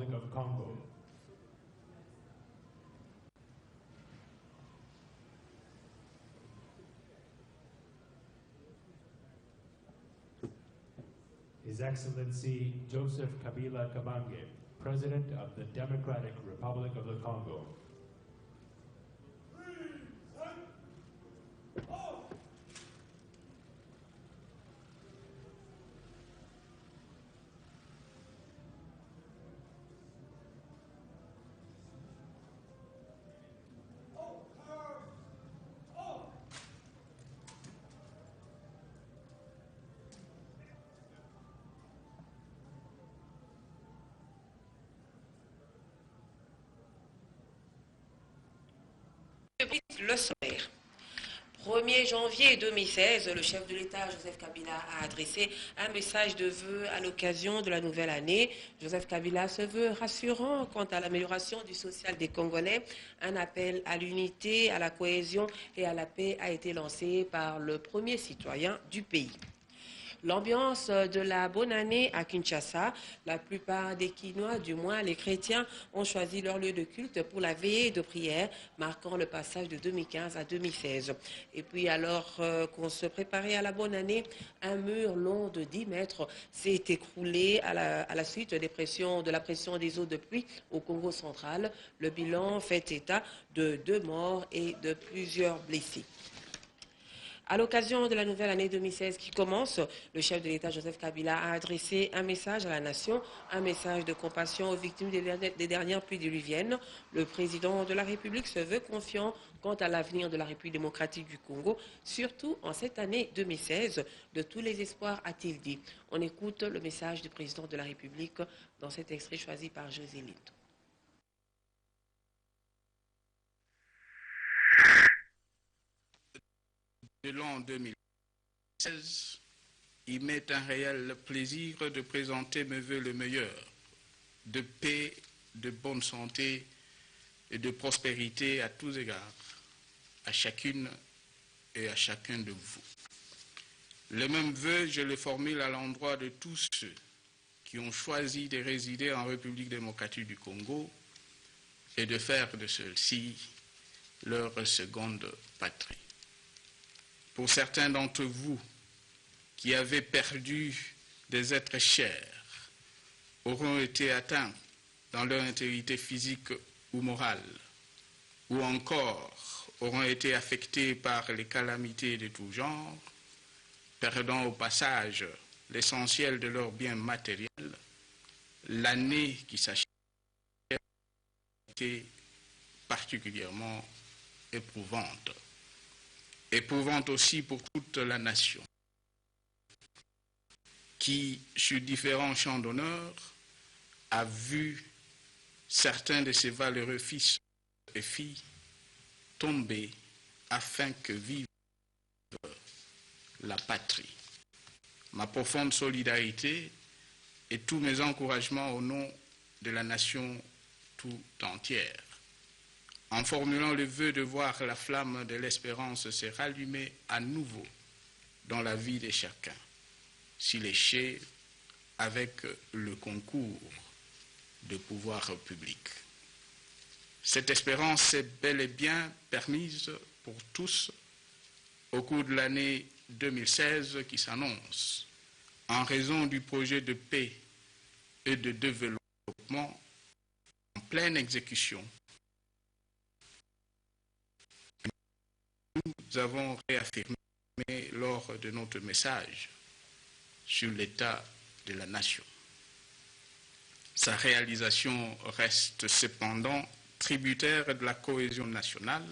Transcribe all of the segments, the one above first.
Republic of Congo. His Excellency Joseph Kabila Kabange, President of the Democratic Republic of the Congo. Le sommaire. 1er janvier 2016, le chef de l'État, Joseph Kabila, a adressé un message de vœux à l'occasion de la nouvelle année. Joseph Kabila se veut rassurant quant à l'amélioration du social des Congolais. Un appel à l'unité, à la cohésion et à la paix a été lancé par le premier citoyen du pays. L'ambiance de la bonne année à Kinshasa, la plupart des Kinois, du moins les chrétiens, ont choisi leur lieu de culte pour la veillée de prière, marquant le passage de 2015 à 2016. Et puis alors qu'on se préparait à la bonne année, un mur long de 10 mètres s'est écroulé à la suite de la pression des eaux de pluie au Congo central. Le bilan fait état de 2 morts et de plusieurs blessés. À l'occasion de la nouvelle année 2016 qui commence, le chef de l'État, Joseph Kabila, a adressé un message à la nation, un message de compassion aux victimes des dernières pluies diluviennes. Le président de la République se veut confiant quant à l'avenir de la République démocratique du Congo, surtout en cette année 2016. De tous les espoirs, a-t-il dit. On écoute le message du président de la République dans cet extrait choisi par José Lito. De l'an 2016, il m'est un réel plaisir de présenter mes vœux le meilleur, de paix, de bonne santé et de prospérité à tous égards, à chacune et à chacun de vous. Les mêmes vœux, je les formule à l'endroit de tous ceux qui ont choisi de résider en République démocratique du Congo et de faire de celle-ci leur seconde patrie. Pour certains d'entre vous qui avaient perdu des êtres chers, auront été atteints dans leur intégrité physique ou morale, ou encore auront été affectés par les calamités de tout genre, perdant au passage l'essentiel de leurs biens matériels, l'année qui s'achève a été particulièrement éprouvante. Éprouvante aussi pour toute la nation, qui, sur différents champs d'honneur, a vu certains de ses valeureux fils et filles tomber afin que vive la patrie. Ma profonde solidarité et tous mes encouragements au nom de la nation tout entière. En formulant le vœu de voir la flamme de l'espérance se rallumer à nouveau dans la vie de chacun, s'il est ché avec le concours de pouvoirs publics. Cette espérance est bel et bien permise pour tous au cours de l'année 2016 qui s'annonce, en raison du projet de paix et de développement en pleine exécution. Nous avons réaffirmé lors de notre message sur l'état de la nation. Sa réalisation reste cependant tributaire de la cohésion nationale,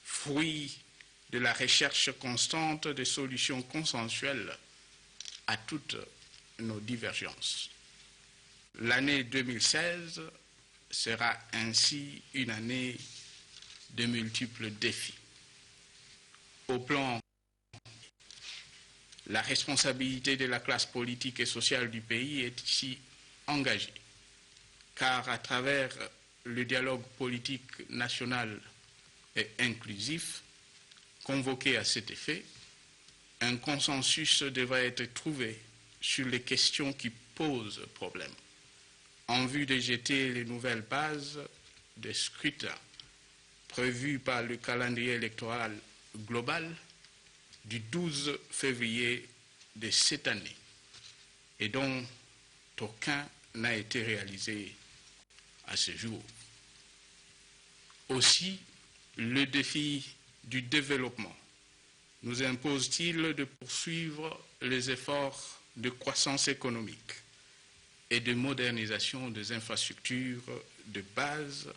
fruit de la recherche constante de solutions consensuelles à toutes nos divergences. L'année 2016 sera ainsi une année de multiples défis. Au plan, la responsabilité de la classe politique et sociale du pays est ici engagée, car à travers le dialogue politique national et inclusif, convoqué à cet effet, un consensus devra être trouvé sur les questions qui posent problème, en vue de jeter les nouvelles bases des scrutins prévus par le calendrier électoral global du 12 février de cette année et dont aucun n'a été réalisé à ce jour. Aussi, le défi du développement nous impose-t-il de poursuivre les efforts de croissance économique et de modernisation des infrastructures de base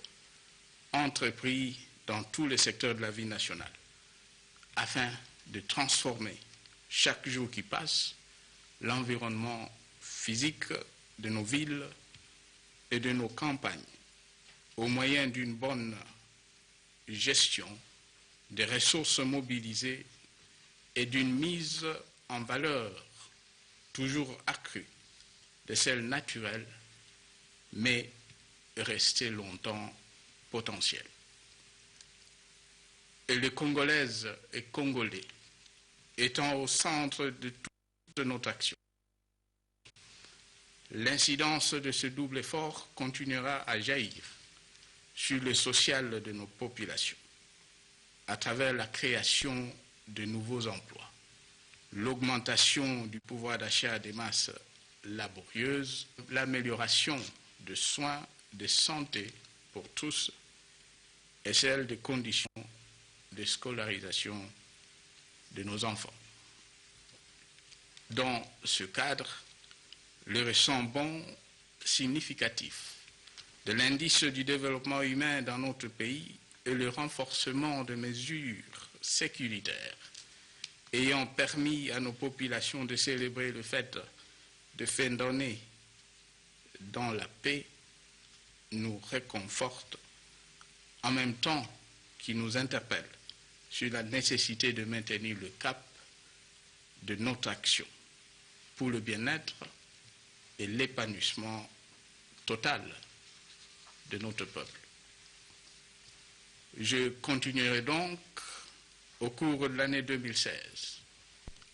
entrepris dans tous les secteurs de la vie nationale, afin de transformer chaque jour qui passe l'environnement physique de nos villes et de nos campagnes au moyen d'une bonne gestion des ressources mobilisées et d'une mise en valeur toujours accrue de celles naturelles, mais restées longtemps potentielles. Et les Congolaises et Congolais étant au centre de toute notre action, l'incidence de ce double effort continuera à jaillir sur le social de nos populations, à travers la création de nouveaux emplois, l'augmentation du pouvoir d'achat des masses laborieuses, l'amélioration de soins de santé pour tous et celle des conditions de scolarisation de nos enfants. Dans ce cadre, le récent bond significatif de l'indice du développement humain dans notre pays et le renforcement de mesures sécuritaires ayant permis à nos populations de célébrer le fête de fin d'année dans la paix nous réconforte, en même temps qu'il nous interpelle sur la nécessité de maintenir le cap de notre action pour le bien-être et l'épanouissement total de notre peuple. Je continuerai donc au cours de l'année 2016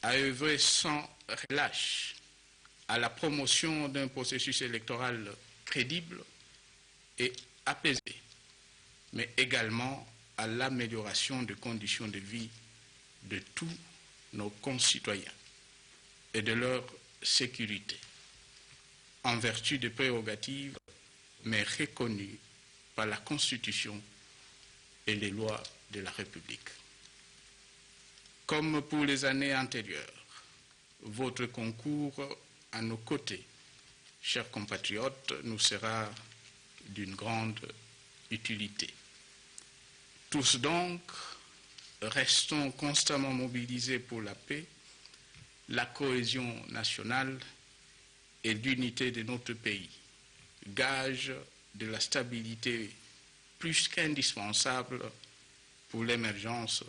à œuvrer sans relâche à la promotion d'un processus électoral crédible et apaisé, mais également à l'amélioration des conditions de vie de tous nos concitoyens et de leur sécurité, en vertu des prérogatives, mais reconnues par la Constitution et les lois de la République. Comme pour les années antérieures, votre concours à nos côtés, chers compatriotes, nous sera d'une grande utilité. Tous donc, restons constamment mobilisés pour la paix, la cohésion nationale et l'unité de notre pays, gage de la stabilité plus qu'indispensable pour l'émergence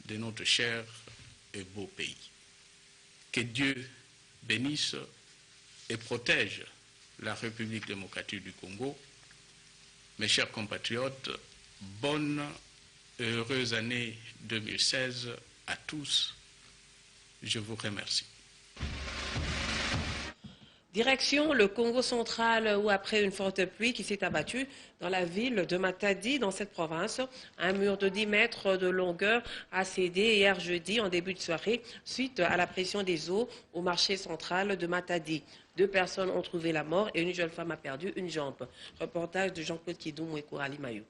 de notre cher et beau pays. Que Dieu bénisse et protège la République démocratique du Congo. Mes chers compatriotes, bonne et heureuse année 2016 à tous. Je vous remercie. Direction le Congo central où après une forte pluie qui s'est abattue dans la ville de Matadi, dans cette province, un mur de 10 mètres de longueur a cédé hier jeudi en début de soirée suite à la pression des eaux au marché central de Matadi. 2 personnes ont trouvé la mort et une jeune femme a perdu une jambe. Reportage de Jean-Claude Kidoum et Coralie Mayou.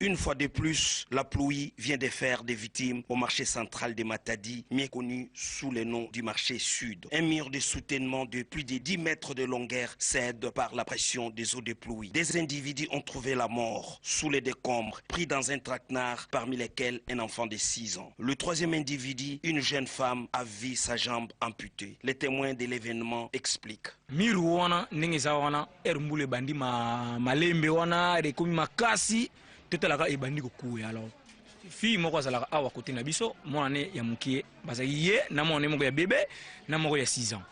Une fois de plus, la pluie vient de faire des victimes au marché central de Matadi, mieux connu sous le nom du marché sud. Un mur de soutènement de plus de 10 mètres de longueur cède par la pression des eaux de pluie. Des individus ont trouvé la mort sous les décombres, pris dans un traquenard, parmi lesquels un enfant de 6 ans. Le troisième individu, une jeune femme, a vu sa jambe amputée. Les témoins de l'événement expliquent. Miru wana nengeza wana ermbule bandi malembe wana rekomi makasi totalaka ebandi kokuya. Alors fille moko azalaka awa côté na biso mwana ne ya mukie bazali ye na mwana moko ya bébé na moko ya 6 ans.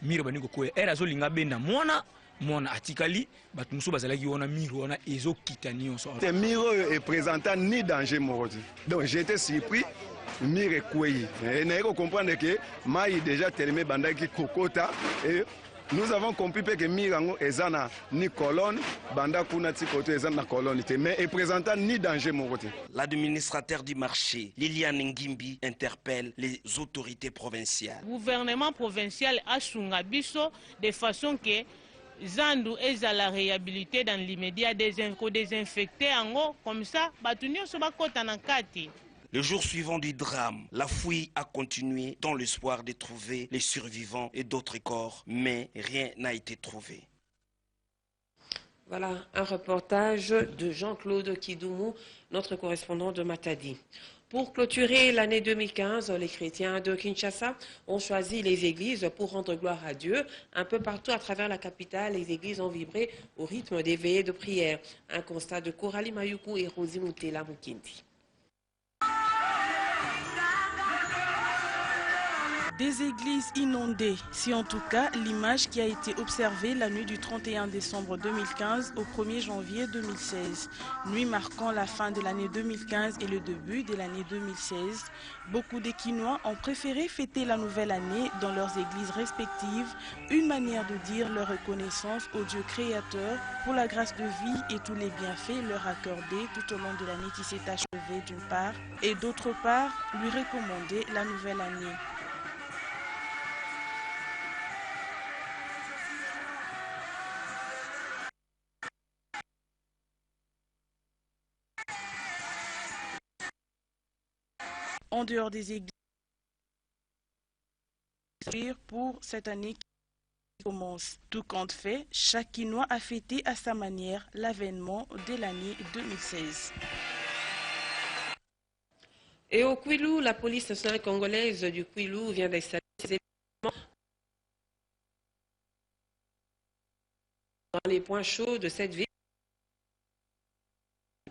Miru bandi kokuya era zolinga benda mwana atikali bato muso bazalaki wana miru wana ezokita nyonso. Te miru est présentant ni danger morodi. Donc j'étais surpris. Mire Kouyi. Et n'a pas comprendre que Maï déjà tellement bandaki kokota et Nous avons compris que Mirango ezana ni colonne, banda kuna ti côté ezana colonne, mais et présentant ni danger mon côté. L'administrateur du marché, Liliane Ngimbi, interpelle les autorités provinciales. Le gouvernement provincial a sungabiso de façon que Zandu est à la réhabilité dans l'immédiat désinfecter en haut, comme ça, batunio soba kota nankati. Le jour suivant du drame, la fouille a continué dans l'espoir de trouver les survivants et d'autres corps, mais rien n'a été trouvé. Voilà un reportage de Jean-Claude Kidoumou, notre correspondant de Matadi. Pour clôturer l'année 2015, les chrétiens de Kinshasa ont choisi les églises pour rendre gloire à Dieu. Un peu partout à travers la capitale, les églises ont vibré au rythme des veillées de prière. Un constat de Coralie Mayuku et Rosie Moutela Mukindi. Des églises inondées, c'est en tout cas l'image qui a été observée la nuit du 31 décembre 2015 au 1er janvier 2016. Nuit marquant la fin de l'année 2015 et le début de l'année 2016. Beaucoup d'Équinois ont préféré fêter la nouvelle année dans leurs églises respectives, une manière de dire leur reconnaissance au Dieu créateur pour la grâce de vie et tous les bienfaits leur accordés tout au long de l'année qui s'est achevée d'une part, et d'autre part, lui recommander la nouvelle année. En dehors des églises, pour cette année qui commence. Tout compte fait, chaque Quinois a fêté à sa manière l'avènement de l'année 2016. Et au Kwilu, la police nationale congolaise du Kwilu vient d'installer ses éléments dans les points chauds de cette ville.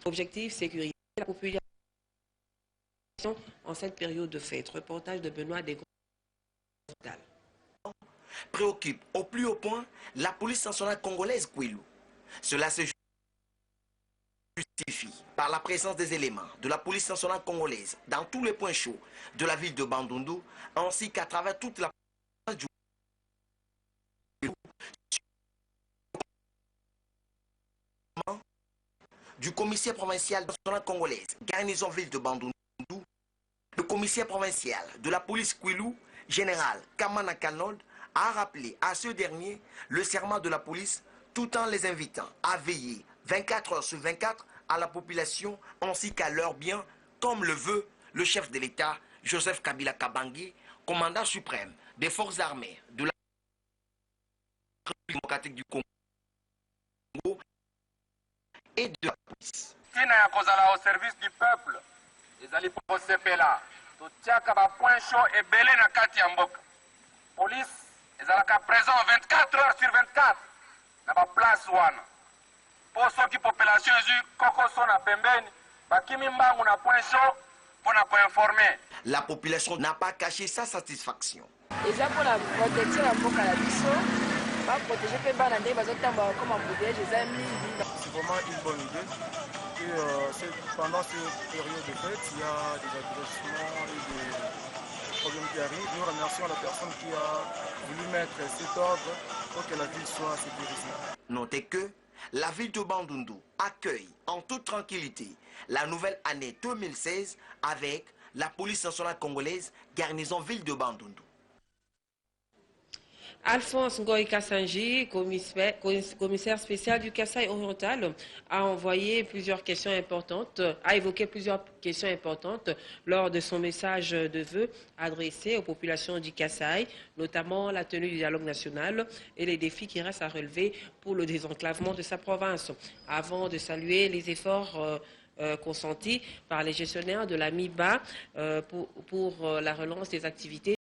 Objectif, sécuriser la population en cette période de fête. Reportage de Benoît Desgros. Préoccupe au plus haut point la police nationale congolaise Kwilu. Cela se justifie par la présence des éléments de la police nationale congolaise dans tous les points chauds de la ville de Bandundu, ainsi qu'à travers toute la province du commissaire provincial national congolaise, garnison ville de Bandundu, le commissaire provincial de la police Kwilu, général Kamana Kanold, a rappelé à ce dernier le serment de la police tout en les invitant à veiller 24 heures sur 24 à la population ainsi qu'à leurs biens, comme le veut le chef de l'État, Joseph Kabila Kabange, commandant suprême des forces armées de la République démocratique du Congo et de la police. Au service du peuple, les alliés pour CPLA, Toutiaka ba point chaud et belé na kati ya mboka. Police ezalaka présent 24 heures sur 24 na ba place wana. Pour ceux qui population ezu koko so na pembeni bakimi mbangu na point chaud pour informer. La population n'a pas caché sa satisfaction. C'est vraiment une bonne idée. Et pendant cette période de fête, il y a des agressements et des problèmes qui arrivent. Nous remercions la personne qui a voulu mettre cet ordre pour que la ville soit sécurisée. Notez que la ville de Bandundu accueille en toute tranquillité la nouvelle année 2016 avec la police nationale congolaise, garnison ville de Bandundu. Alphonse Ngoï Kassanji, commissaire spécial du Kasaï oriental, a évoqué plusieurs questions importantes lors de son message de vœux adressé aux populations du Kasaï, notamment la tenue du dialogue national et les défis qui restent à relever pour le désenclavement de sa province. Avant de saluer les efforts consentis par les gestionnaires de la MIBA pour la relance des activités